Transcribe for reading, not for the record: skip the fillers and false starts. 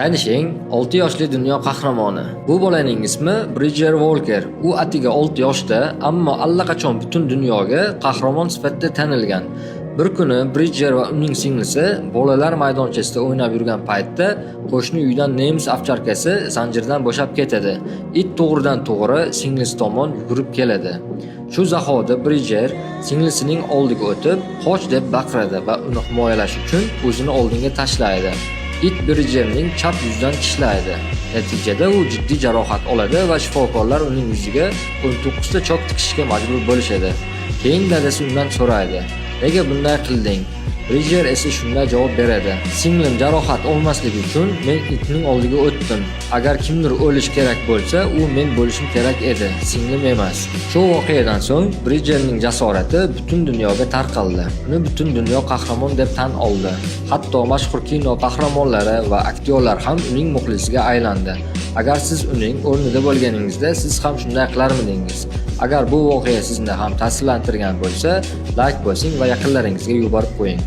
Tanishing, 6 yoshli dunyo qahramoni. Bu bolaning ismi Bridger Walker. U atiga 6 yoshda, ammo allaqachon butun dunyoga qahramon sifatida tanilgan. Bir kuni Bridger va uning singlisi bolalar maydonchasida o'ynab yurgan paytda qo'shni uydan nemis ovcharkasi zanjirdan bo'shab ketadi. It to'g'ridan-to'g'ri singlisi tomon yugurib keladi. Shu zahoda Bridger singlisining oldiga o'tib, "Qoch" deb baqiradi va uni himoyalash uchun o'zini oldinga tashlaydi. It Bridgerning chap yuzidan tishlaydi. Natijada u jiddiy jarohat oladi va shifokorlar uning yuziga 19 ta chok tikishga majbur bo'lishadi. Keyin dadasi undan so'raydi: "Nega bunday qilding?" Bridger esa shunday javob beradi: "Singlim jarohat olmasligi uchun men itning oldiga o'tdim. Agar kimdir o'lish kerak bo'lsa, u men bo'lishim kerak edi, singlim emas." Shu voqeadan so'ng Bridgerning jasorati butun dunyoga tarqaldi. Uni butun dunyo qahramon deb tan oldi. Hatto mashhur kino qahramonlari va aktyorlar ham uning muxlisiga aylandi. Agar siz uning o'rnida bo'lganingizda, siz ham shunday qilarmidingiz? Agar bu voqea sizni ham ta'sirlantirgan bo'lsa, like bosing va yaqinlaringizga yuborib qo'ying.